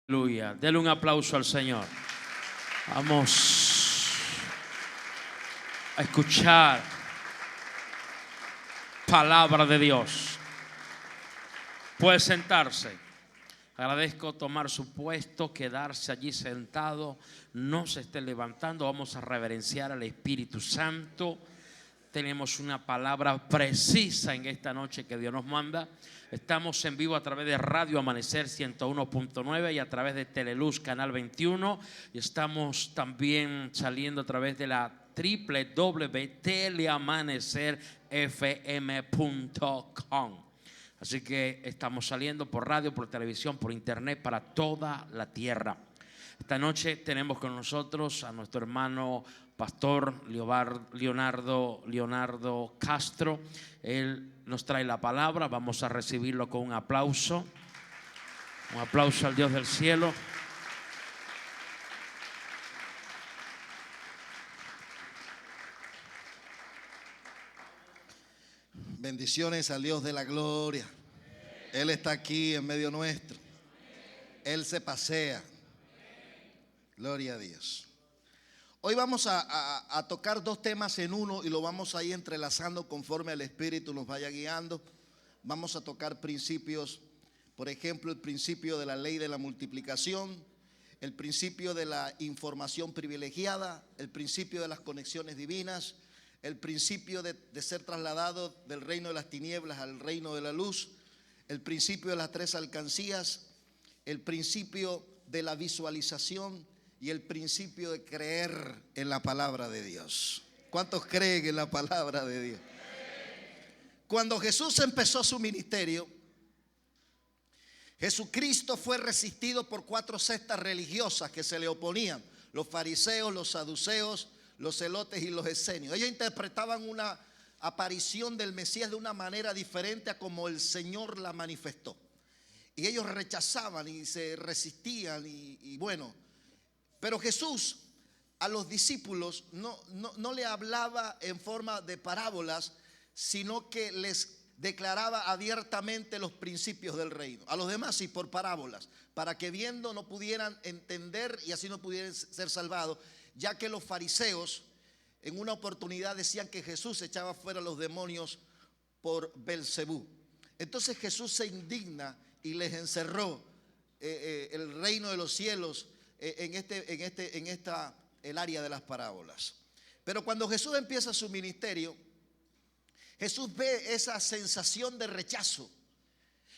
Aleluya. Dele un aplauso al Señor. Vamos a escuchar palabra de Dios. Puede sentarse. Agradezco tomar su puesto, quedarse allí sentado, no se esté levantando. Vamos a reverenciar al Espíritu Santo. Tenemos una palabra precisa en esta noche que Dios nos manda. Estamos en vivo a través de Radio Amanecer 101.9 y a través de Teleluz Canal 21. Y estamos también saliendo a través de la www.teleamanecerfm.com. Así que estamos saliendo por radio, por televisión, por internet para toda la tierra. Esta noche tenemos con nosotros a nuestro hermano pastor Leonardo Castro. Él nos trae la palabra. Vamos a recibirlo con un aplauso. Un aplauso al Dios del cielo. Bendiciones al Dios de la gloria. Él está aquí en medio nuestro. Él se pasea. Gloria a Dios. Hoy vamos a tocar dos temas en uno y lo vamos a ir entrelazando conforme al Espíritu nos vaya guiando. Vamos a tocar principios, por ejemplo, el principio de la ley de la multiplicación, el principio de la información privilegiada, el principio de las conexiones divinas, el principio de ser trasladado del reino de las tinieblas al reino de la luz, el principio de las tres alcancías, el principio de la visualización y el principio de creer en la palabra de Dios. ¿Cuántos creen en la palabra de Dios? Cuando Jesús empezó su ministerio, Jesucristo fue resistido por 4 sectas religiosas que se le oponían: los fariseos, los saduceos, los celotes y los esenios. Ellos interpretaban una aparición del Mesías de una manera diferente a como el Señor la manifestó. Y ellos rechazaban y se resistían y bueno. Pero Jesús a los discípulos no le hablaba en forma de parábolas, sino que les declaraba abiertamente los principios del reino. A los demás sí, por parábolas, para que viendo no pudieran entender y así no pudieran ser salvados, ya que los fariseos en una oportunidad decían que Jesús echaba fuera a los demonios por Belcebú. Entonces Jesús se indigna y les encerró el reino de los cielos el área de las parábolas. Pero cuando Jesús empieza su ministerio, Jesús ve esa sensación de rechazo.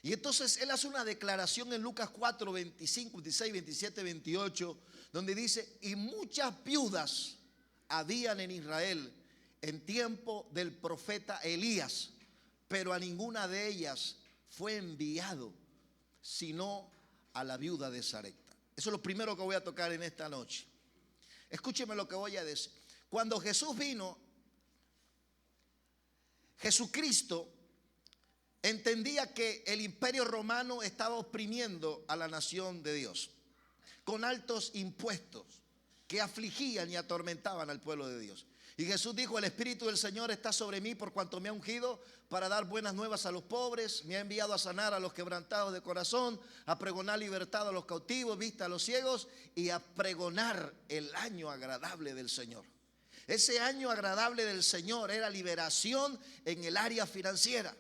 Y entonces Él hace una declaración en Lucas 4, 25, 26, 27, 28, donde dice: y muchas viudas habían en Israel en tiempo del profeta Elías, pero a ninguna de ellas fue enviado, sino a la viuda de Sarepta. Eso es lo primero que voy a tocar en esta noche. Escúcheme lo que voy a decir. Cuando Jesús vino, Jesucristo entendía que el imperio romano estaba oprimiendo a la nación de Dios con altos impuestos que afligían y atormentaban al pueblo de Dios. Y Jesús dijo: el Espíritu del Señor está sobre mí por cuanto me ha ungido para dar buenas nuevas a los pobres, me ha enviado a sanar a los quebrantados de corazón, a pregonar libertad a los cautivos, vista a los ciegos y a pregonar el año agradable del Señor. Ese año agradable del Señor era liberación en el área financiera.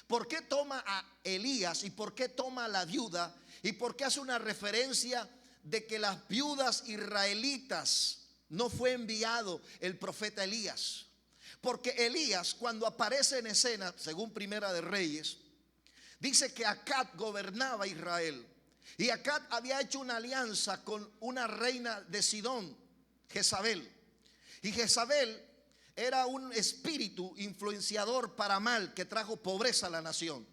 ¿Por qué toma a Elías y por qué toma a la viuda y por qué hace una referencia de que las viudas israelitas no fue enviado el profeta Elías? Porque Elías, cuando aparece en escena, según Primera de Reyes, dice que Acab gobernaba Israel. Y Acab había hecho una alianza con una reina de Sidón, Jezabel. Y Jezabel era un espíritu influenciador para mal que trajo pobreza a la nación.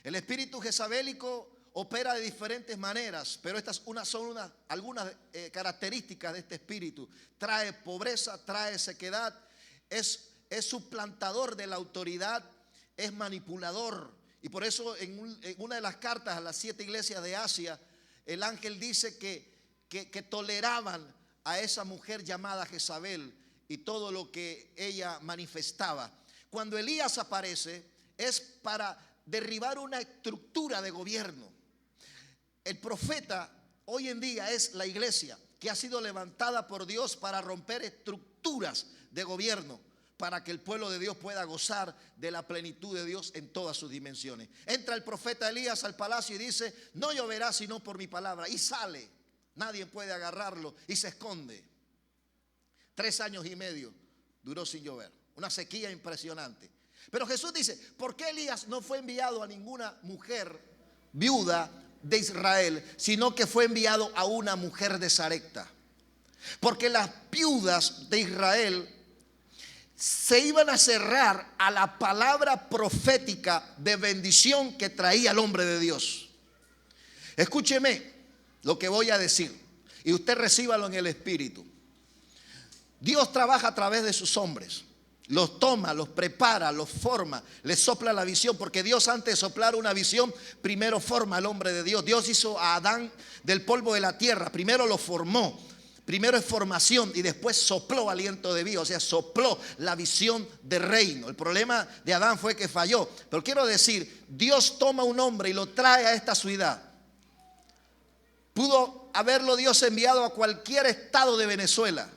El espíritu jezabélico opera de diferentes maneras, pero estas son algunas características de este espíritu. Trae pobreza, trae sequedad, es suplantador de la autoridad, es manipulador. Y por eso en una de las cartas a las 7 iglesias de Asia, el ángel dice que toleraban a esa mujer llamada Jezabel y todo lo que ella manifestaba. Cuando Elías aparece es para derribar una estructura de gobierno. El profeta hoy en día es la iglesia que ha sido levantada por Dios para romper estructuras de gobierno, para que el pueblo de Dios pueda gozar de la plenitud de Dios en todas sus dimensiones. Entra el profeta Elías al palacio y dice: no lloverá sino por mi palabra. Y sale, nadie puede agarrarlo y se esconde. 3 años y medio duró sin llover, una sequía impresionante. Pero Jesús dice: ¿por qué Elías no fue enviado a ninguna mujer viuda de Israel, sino que fue enviado a una mujer de Sarepta? Porque las viudas de Israel se iban a cerrar a la palabra profética de bendición que traía el hombre de Dios. Escúcheme lo que voy a decir y usted recíbalo en el espíritu. Dios trabaja a través de sus hombres. Los toma, los prepara, los forma, les sopla la visión, porque Dios, antes de soplar una visión, primero forma al hombre de Dios. Dios hizo a Adán del polvo de la tierra, primero lo formó. Primero es formación y después sopló aliento de vida, o sea, sopló la visión de reino. El problema de Adán fue que falló. Pero quiero decir, Dios toma un hombre y lo trae a esta ciudad. Pudo haberlo Dios enviado a cualquier estado de Venezuela,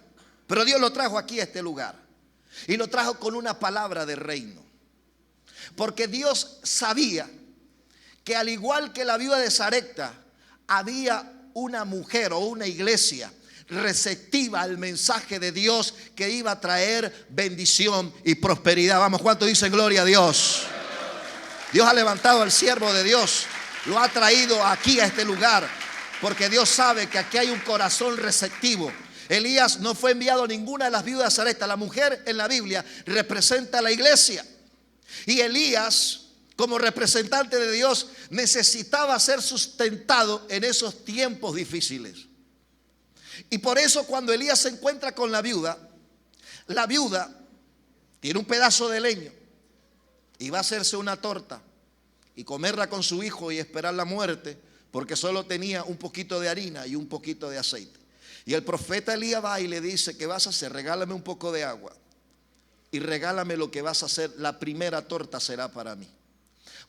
pero Dios lo trajo aquí a este lugar. Y lo trajo con una palabra de reino. Porque Dios sabía que, al igual que la viuda de Sarepta, había una mujer o una iglesia receptiva al mensaje de Dios que iba a traer bendición y prosperidad. Vamos, ¿cuántos dicen gloria a Dios? Dios ha levantado al siervo de Dios, lo ha traído aquí a este lugar, porque Dios sabe que aquí hay un corazón receptivo. Elías no fue enviado a ninguna de las viudas de Sarepta. La mujer en la Biblia representa a la iglesia, y Elías, como representante de Dios, necesitaba ser sustentado en esos tiempos difíciles. Y por eso, cuando Elías se encuentra con la viuda tiene un pedazo de leño y va a hacerse una torta y comerla con su hijo y esperar la muerte, porque solo tenía un poquito de harina y un poquito de aceite. Y el profeta Elías va y le dice: ¿qué vas a hacer? Regálame un poco de agua y regálame lo que vas a hacer. La primera torta será para mí.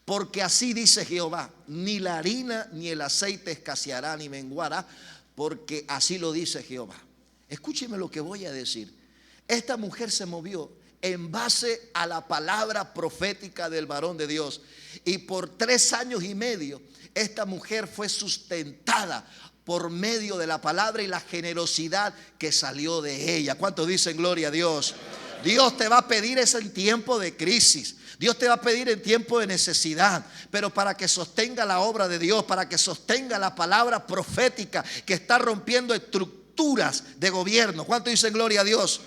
Porque así dice Jehová: ni la harina ni el aceite escaseará ni menguará, porque así lo dice Jehová. Escúcheme lo que voy a decir. Esta mujer se movió en base a la palabra profética del varón de Dios, y por 3 años y medio esta mujer fue sustentada por medio de la palabra y la generosidad que salió de ella. ¿Cuántos dicen gloria a Dios? Dios te va a pedir eso en tiempo de crisis. Dios te va a pedir en tiempo de necesidad, pero para que sostenga la obra de Dios, para que sostenga la palabra profética que está rompiendo estructuras de gobierno. ¿Cuántos dicen gloria a Dios?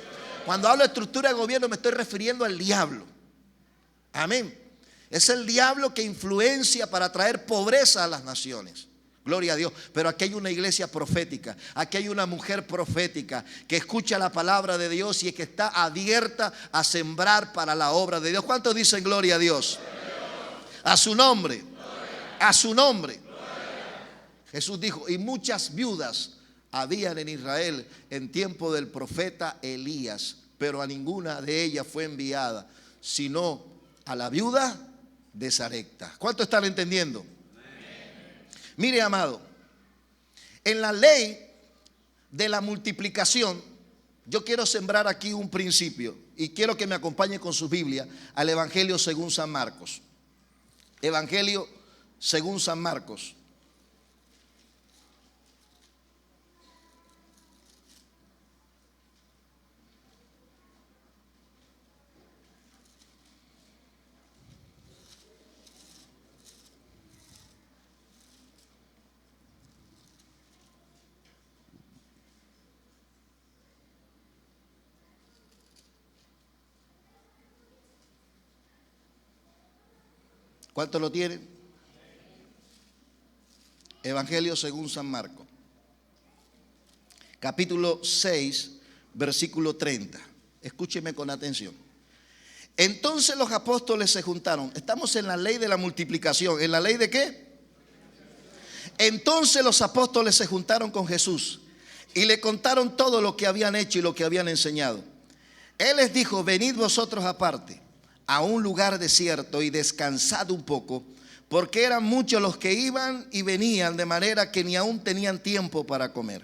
Cuando hablo de estructura de gobierno me estoy refiriendo al diablo. Amén. Es el diablo que influencia para traer pobreza a las naciones. Gloria a Dios. Pero aquí hay una iglesia profética, aquí hay una mujer profética que escucha la palabra de Dios y que está abierta a sembrar para la obra de Dios. ¿Cuántos dicen gloria a Dios? A su nombre. A su nombre. Jesús dijo: y muchas viudas habían en Israel en tiempo del profeta Elías, pero a ninguna de ellas fue enviada, sino a la viuda de Sarepta. ¿Cuántos están entendiendo? Mire, amado, en la ley de la multiplicación, yo quiero sembrar aquí un principio y quiero que me acompañe con su Biblia al Evangelio según San Marcos. Evangelio según San Marcos. ¿Cuántos lo tienen? Evangelio según San Marcos, capítulo 6, versículo 30. Escúcheme con atención. Entonces los apóstoles se juntaron. Estamos en la ley de la multiplicación. ¿En la ley de qué? Entonces los apóstoles se juntaron con Jesús y le contaron todo lo que habían hecho y lo que habían enseñado. Él les dijo: venid vosotros aparte a un lugar desierto y descansad un poco, porque eran muchos los que iban y venían, de manera que ni aún tenían tiempo para comer.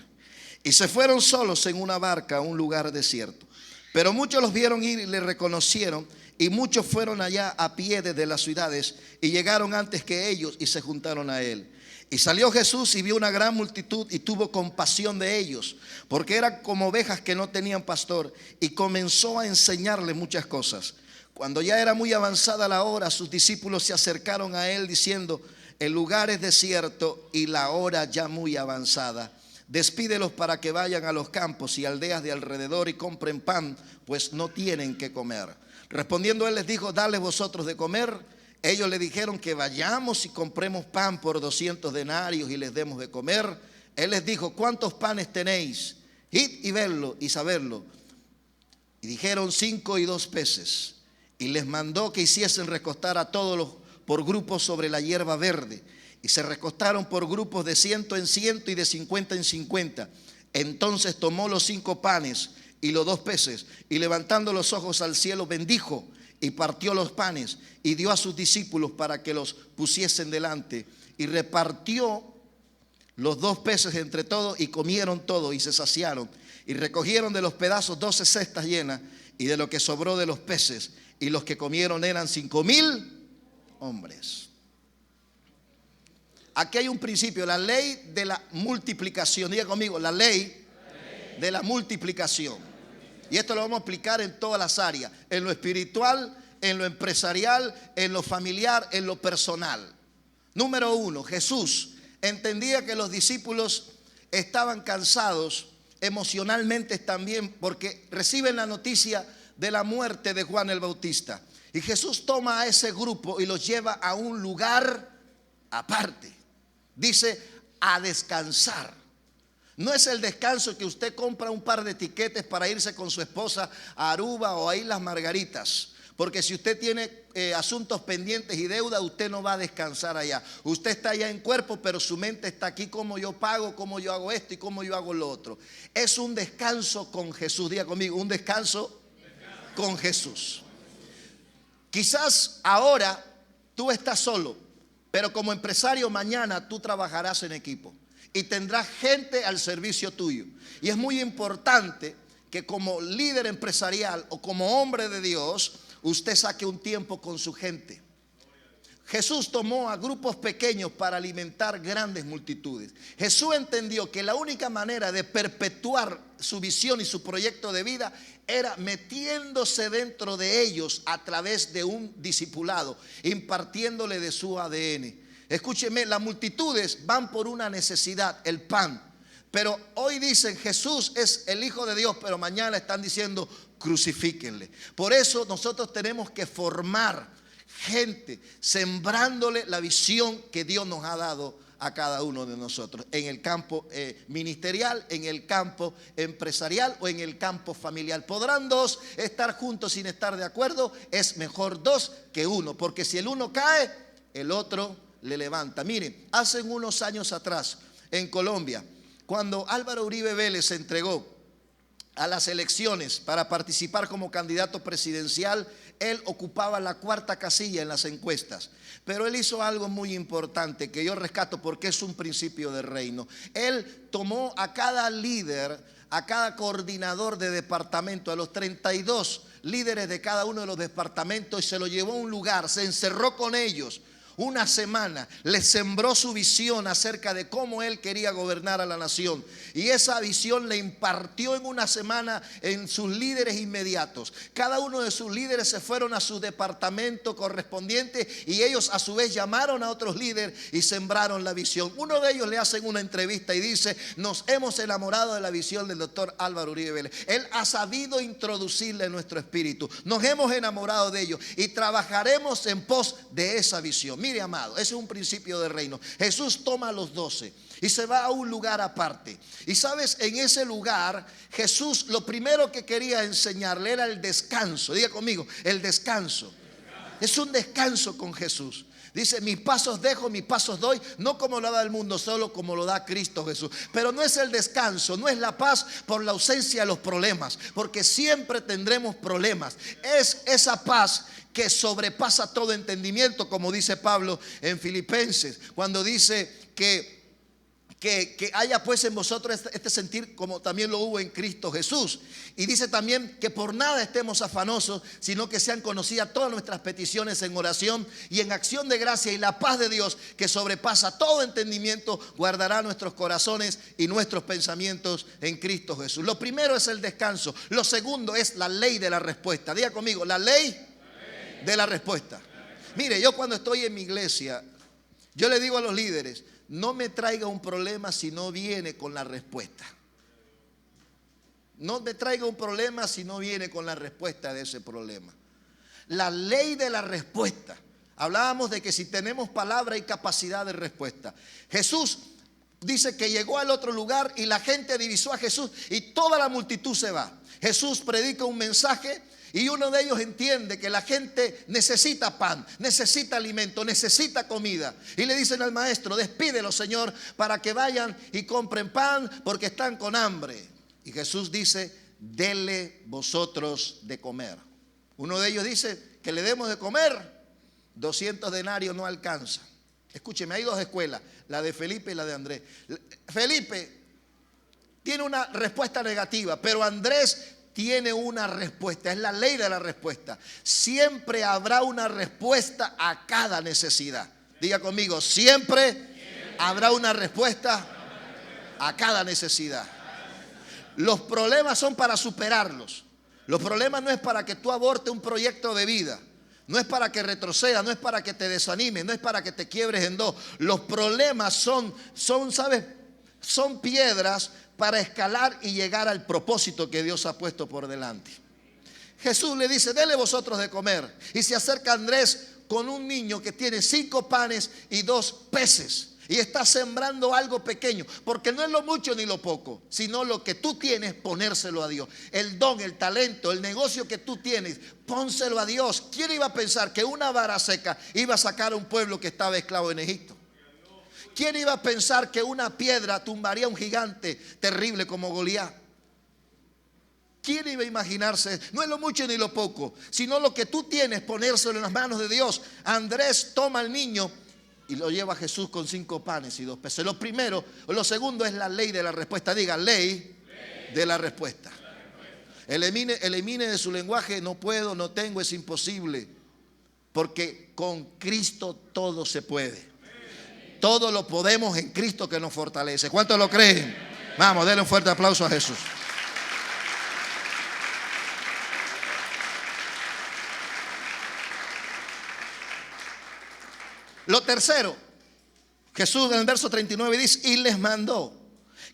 Y se fueron solos en una barca a un lugar desierto. Pero muchos los vieron ir y le reconocieron, y muchos fueron allá a pie desde las ciudades y llegaron antes que ellos y se juntaron a él. Y salió Jesús y vio una gran multitud y tuvo compasión de ellos, porque eran como ovejas que no tenían pastor, y comenzó a enseñarles muchas cosas. Cuando ya era muy avanzada la hora, sus discípulos se acercaron a él diciendo: el lugar es desierto y la hora ya muy avanzada. Despídelos para que vayan a los campos y aldeas de alrededor y compren pan, pues no tienen que comer. Respondiendo él les dijo: dale vosotros de comer. Ellos le dijeron que vayamos y compremos pan por 200 denarios y les demos de comer. Él les dijo: ¿cuántos panes tenéis? Id y vedlo y sabedlo. Y dijeron: 5 y 2 peces. Y les mandó que hiciesen recostar a todos los por grupos sobre la hierba verde. Y se recostaron por grupos de 100 en 100 y de 50 en 50. Entonces tomó los 5 panes y los 2 peces, y levantando los ojos al cielo bendijo y partió los panes y dio a sus discípulos para que los pusiesen delante, y repartió los 2 peces entre todos, y comieron todo y se saciaron, y recogieron de los pedazos 12 cestas llenas, y de lo que sobró de los peces, y los que comieron eran 5,000 hombres. Aquí hay un principio, la ley de la multiplicación. Diga conmigo: la ley de la multiplicación. Y esto lo vamos a aplicar en todas las áreas: en lo espiritual, en lo empresarial, en lo familiar, en lo personal. Número 1, Jesús entendía que los discípulos estaban cansados emocionalmente también, porque reciben la noticia de la muerte de Juan el Bautista. Y Jesús toma a ese grupo y los lleva a un lugar aparte. Dice: a descansar. No es el descanso que usted compra un par de tiquetes para irse con su esposa a Aruba o a Islas Margaritas. Porque si usted tiene asuntos pendientes y deuda, usted no va a descansar allá. Usted está allá en cuerpo, pero su mente está aquí: cómo yo pago, cómo yo hago esto y cómo yo hago lo otro. Es un descanso con Jesús. Diga conmigo: un descanso con Jesús. Quizás ahora tú estás solo, pero como empresario mañana tú trabajarás en equipo y tendrás gente al servicio tuyo. Y es muy importante que como líder empresarial o como hombre de Dios, usted saque un tiempo con su gente. Jesús tomó a grupos pequeños para alimentar grandes multitudes. Jesús entendió que la única manera de perpetuar su visión y su proyecto de vida era metiéndose dentro de ellos a través de un discipulado, impartiéndole de su ADN. Escúcheme, las multitudes van por una necesidad, el pan. Pero hoy dicen: Jesús es el Hijo de Dios, pero mañana están diciendo: crucifíquenle. Por eso nosotros tenemos que formar gente, sembrándole la visión que Dios nos ha dado a cada uno de nosotros, en el campo ministerial, en el campo empresarial o en el campo familiar. ¿Podrán 2 estar juntos sin estar de acuerdo? Es mejor 2 que 1, porque si el uno cae, el otro le levanta. Miren, hace unos años atrás en Colombia, cuando Álvaro Uribe Vélez se entregó a las elecciones para participar como candidato presidencial, él ocupaba la 4ª casilla en las encuestas. Pero él hizo algo muy importante que yo rescato porque es un principio de reino. Él tomó a cada líder, a cada coordinador de departamento, a los 32 líderes de cada uno de los departamentos, y se lo llevó a un lugar, se encerró con ellos una semana, les sembró su visión acerca de cómo él quería gobernar a la nación, y esa visión le impartió en una semana en sus líderes inmediatos. Cada uno de sus líderes se fueron a su departamento correspondiente y ellos a su vez llamaron a otros líderes y sembraron la visión. Uno de ellos le hacen una entrevista y dice: nos hemos enamorado de la visión del doctor Álvaro Uribe Vélez. Él ha sabido introducirle en nuestro espíritu, nos hemos enamorado de ello y trabajaremos en pos de esa visión. Mire, amado, ese es un principio de reino. Jesús toma a los 12 y se va a un lugar aparte. Y sabes, en ese lugar Jesús lo primero que quería enseñarle era el descanso. Diga conmigo: el descanso. Es un descanso con Jesús. Dice, mis pasos dejo, mis pasos doy, no como lo da el mundo, solo como lo da Cristo Jesús. Pero no es el descanso, no es la paz por la ausencia de los problemas, porque siempre tendremos problemas. Es esa paz que sobrepasa todo entendimiento, como dice Pablo en Filipenses, cuando dice que haya pues en vosotros este sentir como también lo hubo en Cristo Jesús. Y dice también que por nada estemos afanosos, sino que sean conocidas todas nuestras peticiones en oración y en acción de gracia, y la paz de Dios, que sobrepasa todo entendimiento, guardará nuestros corazones y nuestros pensamientos en Cristo Jesús. Lo primero es el descanso. Lo segundo es la ley de la respuesta. Diga conmigo, la ley de la respuesta. Mire, yo cuando estoy en mi iglesia, yo le digo a los líderes, no me traiga un problema si no viene con la respuesta. No me traiga un problema si no viene con la respuesta de ese problema. La ley de la respuesta. Hablábamos de que si tenemos palabra y capacidad de respuesta. Jesús dice que llegó al otro lugar y la gente divisó a Jesús y toda la multitud se va. Jesús predica un mensaje y uno de ellos entiende que la gente necesita pan, necesita alimento, necesita comida. Y le dicen al maestro, despídelo, Señor, para que vayan y compren pan porque están con hambre. Y Jesús dice, dele vosotros de comer. Uno de ellos dice que le demos de comer. 200 denarios no alcanza. Escúcheme, hay dos escuelas, la de Felipe y la de Andrés. Felipe tiene una respuesta negativa, pero Andrés tiene una respuesta. Es la ley de la respuesta. Siempre habrá una respuesta a cada necesidad. Diga conmigo, siempre habrá una respuesta a cada necesidad. Los problemas son para superarlos. Los problemas no es para que tú abortes un proyecto de vida. No es para que retrocedas, no es para que te desanimes, no es para que te quiebres en dos. Los problemas son, ¿sabes? Son piedras para escalar y llegar al propósito que Dios ha puesto por delante. Jesús le dice, dele vosotros de comer. Y se acerca Andrés con un niño que tiene 5 panes y 2 peces. Y está sembrando algo pequeño, porque no es lo mucho ni lo poco, sino lo que tú tienes, ponérselo a Dios. El don, el talento, el negocio que tú tienes, pónselo a Dios. ¿Quién iba a pensar que una vara seca iba a sacar a un pueblo que estaba esclavo en Egipto? ¿Quién iba a pensar que una piedra tumbaría a un gigante terrible como Goliat? ¿Quién iba a imaginarse? No es lo mucho ni lo poco, sino lo que tú tienes, ponérselo en las manos de Dios. Andrés toma al niño y lo lleva a Jesús con 5 panes y 2 peces. Lo segundo es la ley de la respuesta. Diga, ley de la respuesta. Elimine de su lenguaje, no puedo, no tengo, es imposible. Porque con Cristo todo se puede. Todo lo podemos en Cristo que nos fortalece. ¿Cuántos lo creen? Vamos, denle un fuerte aplauso a Jesús. Lo tercero, Jesús en el verso 39 dice, y les mandó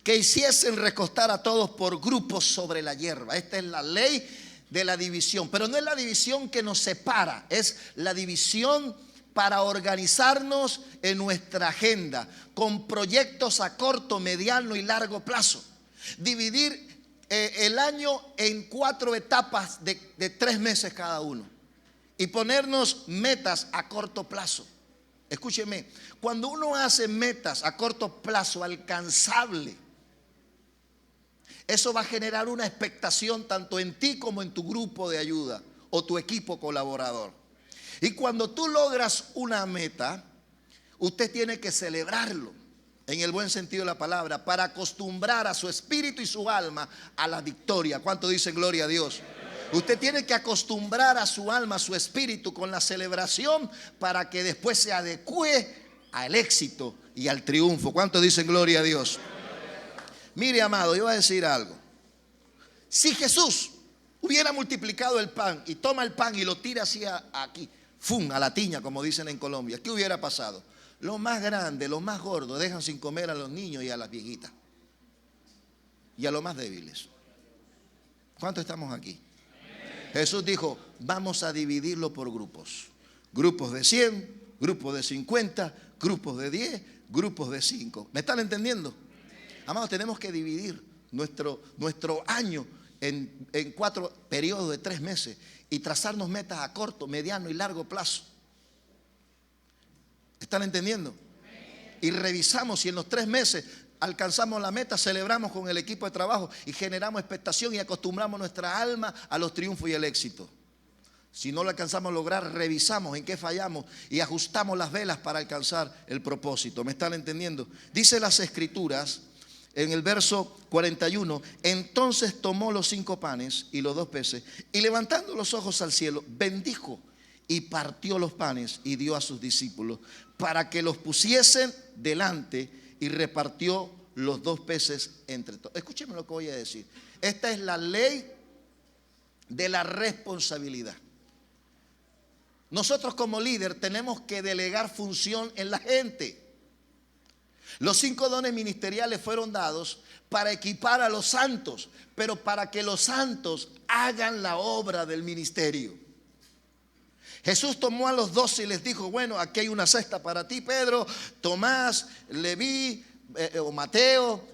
que hiciesen recostar a todos por grupos sobre la hierba. Esta es la ley de la división, pero no es la división que nos separa, es la división para organizarnos en nuestra agenda, con proyectos a corto, mediano y largo plazo. Dividir el año en 4 etapas de 3 meses cada uno y ponernos metas a corto plazo. Escúcheme, cuando uno hace metas a corto plazo alcanzable, eso va a generar una expectación tanto en ti como en tu grupo de ayuda o tu equipo colaborador. Y cuando tú logras una meta, usted tiene que celebrarlo en el buen sentido de la palabra para acostumbrar a su espíritu y su alma a la victoria. ¿Cuánto dicen gloria a Dios? Usted tiene que acostumbrar a su alma, a su espíritu con la celebración para que después se adecue al éxito y al triunfo. ¿Cuánto dicen gloria a Dios? Mire, amado, yo voy a decir algo. Si Jesús hubiera multiplicado el pan y toma el pan y lo tira hacia aquí, ¡fum!, a la tiña, como dicen en Colombia, ¿qué hubiera pasado? Los más grandes, los más gordos dejan sin comer a los niños y a las viejitas y a los más débiles. ¿Cuántos estamos aquí? Jesús dijo, vamos a dividirlo por grupos. Grupos de 100, grupos de 50, grupos de 10, grupos de 5. ¿Me están entendiendo? Amados, tenemos que dividir nuestro año en 4 periodos de 3 meses y trazarnos metas a corto, mediano y largo plazo. ¿Están entendiendo? Y revisamos si en los 3 meses alcanzamos la meta, celebramos con el equipo de trabajo y generamos expectación y acostumbramos nuestra alma a los triunfos y el éxito. Si no lo alcanzamos a lograr, revisamos en qué fallamos y ajustamos las velas para alcanzar el propósito. ¿Me están entendiendo? Dice las Escrituras en el verso 41, entonces tomó los 5 panes y los 2 peces y levantando los ojos al cielo, bendijo y partió los panes y dio a sus discípulos para que los pusiesen delante y repartió los 2 peces entre todos. Escúcheme lo que voy a decir. Esta es la ley de la responsabilidad. Nosotros como líder tenemos que delegar función en la gente. Los 5 dones ministeriales fueron dados para equipar a los santos, pero para que los santos hagan la obra del ministerio. Jesús tomó a los 12 y les dijo, bueno, aquí hay una cesta para ti, Pedro, Tomás, Leví, o Mateo,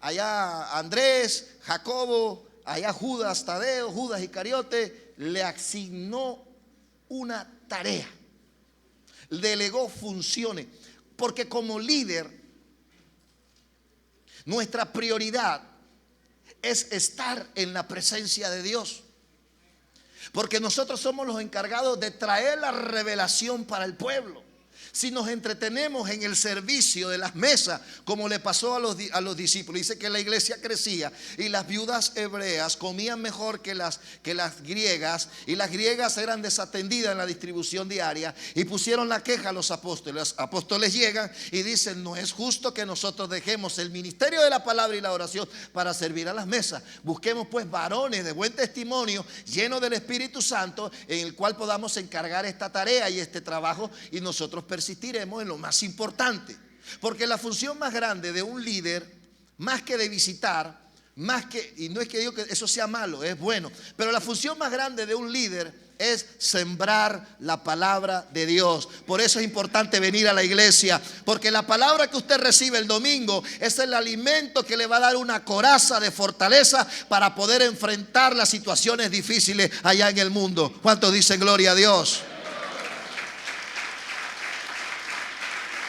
allá Andrés, Jacobo, allá Judas, Tadeo, Judas Iscariote. Le asignó una tarea, delegó funciones, porque como líder nuestra prioridad es estar en la presencia de Dios, porque nosotros somos los encargados de traer la revelación para el pueblo. Si nos entretenemos en el servicio de las mesas, como le pasó a los discípulos, dice que la iglesia crecía y las viudas hebreas comían mejor que las griegas, y las griegas eran desatendidas en la distribución diaria, y pusieron la queja a los apóstoles. Los apóstoles llegan y dicen, no es justo que nosotros dejemos el ministerio de la palabra y la oración para servir a las mesas. Busquemos pues varones de buen testimonio, llenos del Espíritu Santo, en el cual podamos encargar esta tarea y este trabajo, y nosotros persistiremos en lo más importante. Porque la función más grande de un líder, más que de visitar, y no es que digo que eso sea malo, es bueno, pero la función más grande de un líder es sembrar la palabra de Dios. Por eso es importante venir a la iglesia, porque la palabra que usted recibe el domingo es el alimento que le va a dar una coraza de fortaleza para poder enfrentar las situaciones difíciles allá en el mundo. ¿Cuántos dicen gloria a Dios?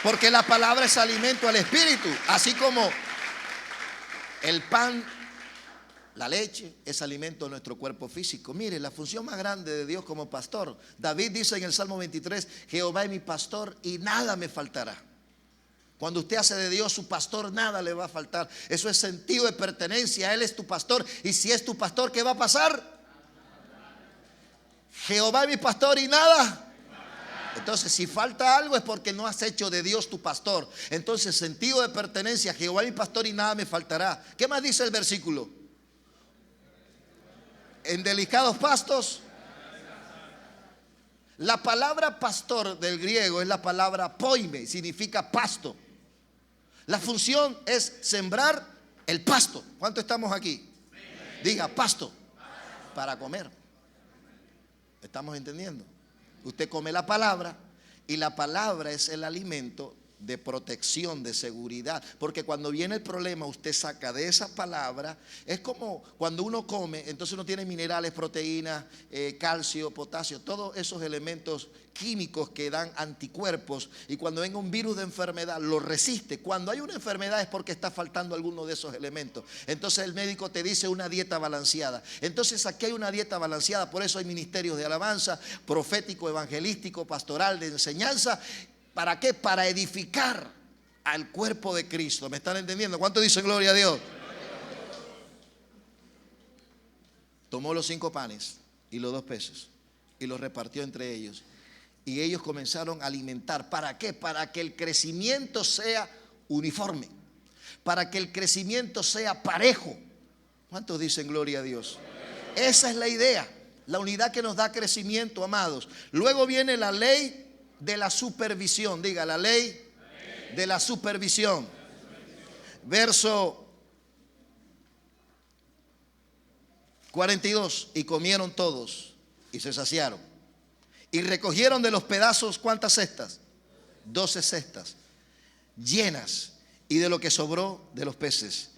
Porque la palabra es alimento al espíritu, así como el pan, la leche es alimento de nuestro cuerpo físico. Mire, la función más grande de Dios como pastor, David dice en el Salmo 23, Jehová es mi pastor y nada me faltará. Cuando usted hace de Dios su pastor, nada le va a faltar. Eso es sentido de pertenencia. Él es tu pastor, y si es tu pastor, ¿qué va a pasar? Jehová es mi pastor y nada. Entonces, si falta algo es porque no has hecho de Dios tu pastor. Entonces, sentido de pertenencia, Jehová es mi pastor y nada me faltará. ¿Qué más dice el versículo? En delicados pastos. La palabra pastor del griego es la palabra poime, significa pasto. La función es sembrar el pasto. ¿Cuánto estamos aquí? Diga, pasto para comer. ¿Estamos entendiendo? Usted come la palabra, y la palabra es el alimento de protección, de seguridad. Porque cuando viene el problema, usted saca de esa palabra. Es como cuando uno come, entonces uno tiene minerales, proteínas, calcio, potasio, todos esos elementos químicos que dan anticuerpos, y cuando venga un virus de enfermedad lo resiste. Cuando hay una enfermedad es porque está faltando alguno de esos elementos. Entonces el médico te dice una dieta balanceada. Entonces aquí hay una dieta balanceada. Por eso hay ministerios de alabanza, profético, evangelístico, pastoral, de enseñanza. ¿Para qué? Para edificar al cuerpo de Cristo. ¿Me están entendiendo? ¿Cuánto dicen gloria a Dios? Tomó los 5 panes y los 2 peces y los repartió entre ellos, y ellos comenzaron a alimentar. ¿Para qué? Para que el crecimiento sea uniforme, para que el crecimiento sea parejo. ¿Cuántos dicen gloria a Dios? Esa es la idea, la unidad que nos da crecimiento, amados. Luego viene la ley de la supervisión. Diga, la ley de la supervisión. Verso 42. Y comieron todos y se saciaron, y recogieron de los pedazos, ¿cuántas cestas? 12 cestas llenas, y de lo que sobró de los peces.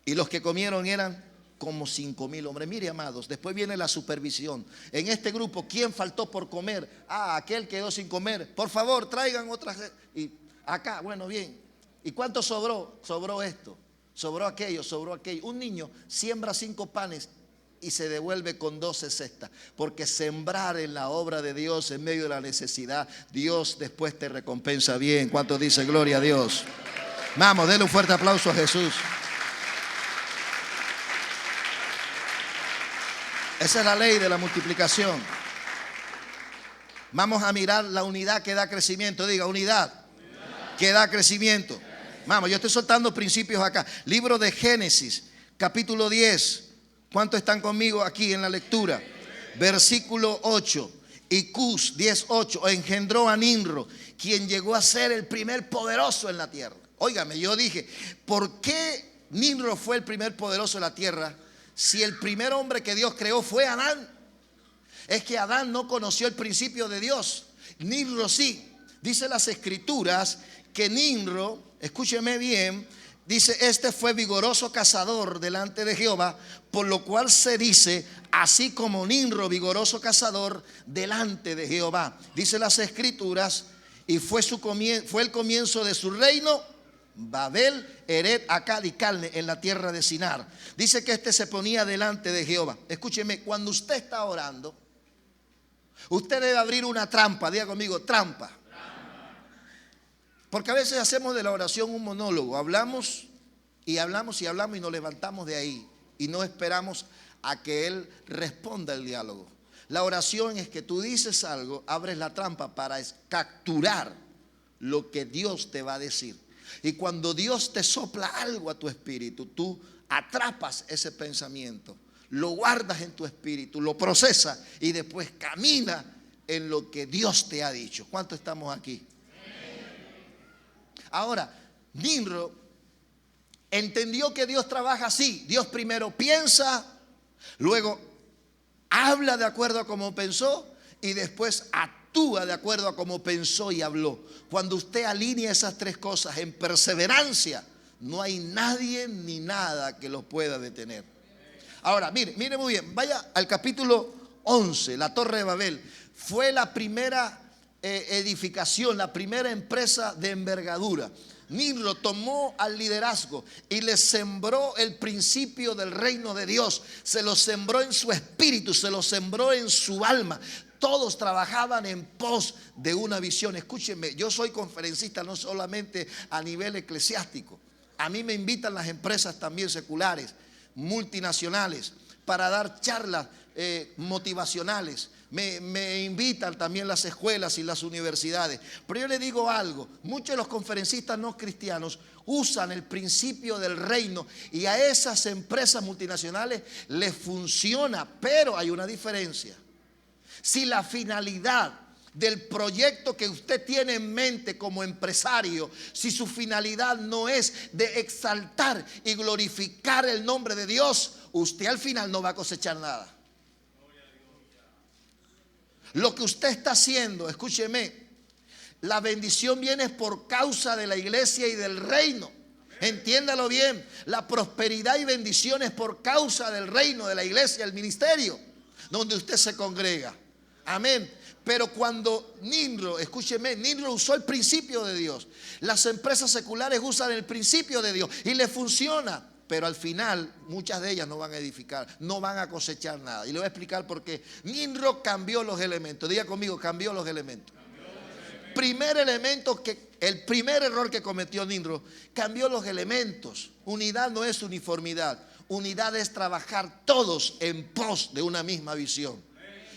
Y los que comieron eran como 5,000 hombres. Mire, amados, después viene la supervisión. En este grupo, ¿quién faltó por comer? Aquel quedó sin comer. Por favor, traigan otras. Y acá, bueno, bien. ¿Y cuánto sobró? Sobró esto, sobró aquello, sobró aquello. Un niño siembra 5 panes y se devuelve con 12 cestas. Porque sembrar en la obra de Dios en medio de la necesidad, Dios después te recompensa bien. ¿Cuántos dicen gloria a Dios? Vamos, denle un fuerte aplauso a Jesús. Esa es la ley de la multiplicación. Vamos a mirar la unidad que da crecimiento. Diga, unidad que da crecimiento. Vamos, yo estoy soltando principios acá. Libro de Génesis, capítulo 10. ¿Cuántos están conmigo aquí en la lectura? Versículo 8. Y Cus 10:8 engendró a Nimrod, quien llegó a ser el primer poderoso en la tierra. Óigame, yo dije, ¿por qué Nimrod fue el primer poderoso en la tierra si el primer hombre que Dios creó fue Adán? Es que Adán no conoció el principio de Dios. Nimrod sí. Dice las escrituras que Nimrod, escúcheme bien, dice, este fue vigoroso cazador delante de Jehová, por lo cual se dice, así como Nimrod, vigoroso cazador delante de Jehová. Dice las escrituras, y fue el comienzo de su reino, Babel, Eret, Acad y Calne, en la tierra de Sinar. Dice que este se ponía delante de Jehová. Escúcheme, cuando usted está orando, usted debe abrir una trampa. Diga conmigo, trampa. Porque a veces hacemos de la oración un monólogo. Hablamos y hablamos y hablamos y nos levantamos de ahí y no esperamos a que Él responda el diálogo. La oración es que tú dices algo, abres la trampa para capturar lo que Dios te va a decir. Y cuando Dios te sopla algo a tu espíritu, tú atrapas ese pensamiento, lo guardas en tu espíritu, lo procesas y después camina en lo que Dios te ha dicho. ¿Cuántos estamos aquí? Ahora, Nimrod entendió que Dios trabaja así. Dios primero piensa, luego habla de acuerdo a cómo pensó y después actúa de acuerdo a cómo pensó y habló. Cuando usted alinea esas 3 cosas en perseverancia, no hay nadie ni nada que lo pueda detener. Ahora, mire muy bien, vaya al capítulo 11, la Torre de Babel. Fue la primera edificación, la primera empresa de envergadura. Nimrod tomó al liderazgo y le sembró el principio del reino de Dios. Se lo sembró en su espíritu, se lo sembró en su alma. Todos trabajaban en pos de una visión. Escúchenme, yo soy conferencista no solamente a nivel eclesiástico. A mí me invitan las empresas también seculares, multinacionales, para dar charlas motivacionales. Me invitan también las escuelas y las universidades. Pero yo le digo algo, muchos de los conferencistas no cristianos usan el principio del reino y a esas empresas multinacionales les funciona, pero hay una diferencia. Si la finalidad del proyecto que usted tiene en mente como empresario, si su finalidad no es de exaltar y glorificar el nombre de Dios, usted al final no va a cosechar nada. Lo que usted está haciendo, escúcheme, la bendición viene por causa de la iglesia y del reino. Entiéndalo bien, la prosperidad y bendición es por causa del reino, de la iglesia, el ministerio, donde usted se congrega. Amén. Pero cuando Nimrod, escúcheme, Nimrod usó el principio de Dios. Las empresas seculares usan el principio de Dios y le funciona. Pero al final muchas de ellas no van a edificar, no van a cosechar nada. Y le voy a explicar por qué. Nimrod cambió los elementos. Diga conmigo, cambió los elementos. Primer elemento, el primer error que cometió Nimrod, cambió los elementos. Unidad no es uniformidad. Unidad es trabajar todos en pos de una misma visión.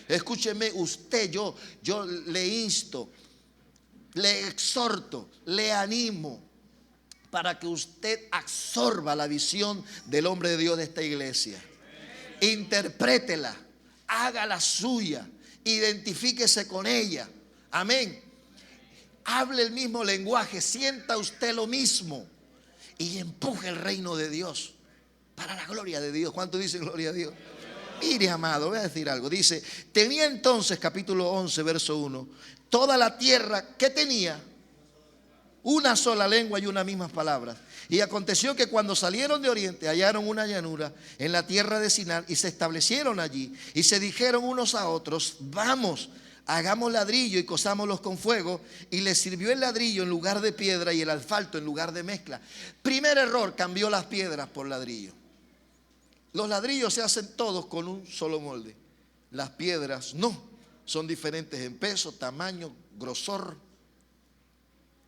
Escúcheme usted, yo le insto, le exhorto, le animo para que usted absorba la visión del hombre de Dios de esta iglesia. Interprétela, hágala suya, identifíquese con ella. Amén. Hable el mismo lenguaje, sienta usted lo mismo y empuje el reino de Dios para la gloria de Dios. ¿Cuánto dicen gloria a Dios? Mire, amado, voy a decir algo. Dice, tenía entonces, capítulo 11, verso 1, toda la tierra que tenía una sola lengua y unas mismas palabras. Y aconteció que cuando salieron de oriente hallaron una llanura en la tierra de Sinar y se establecieron allí. Y se dijeron unos a otros: vamos, hagamos ladrillo y cosámoslos con fuego. Y les sirvió el ladrillo en lugar de piedra y el asfalto en lugar de mezcla. Primer error: cambió las piedras por ladrillo. Los ladrillos se hacen todos con un solo molde. Las piedras no, son diferentes en peso, tamaño, grosor,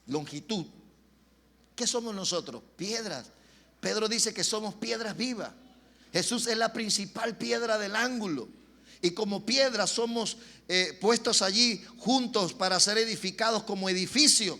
longitud. ¿Qué somos nosotros? Piedras. Pedro dice que somos piedras vivas. Jesús es la principal piedra del ángulo. Y como piedras somos puestos allí juntos para ser edificados como edificio.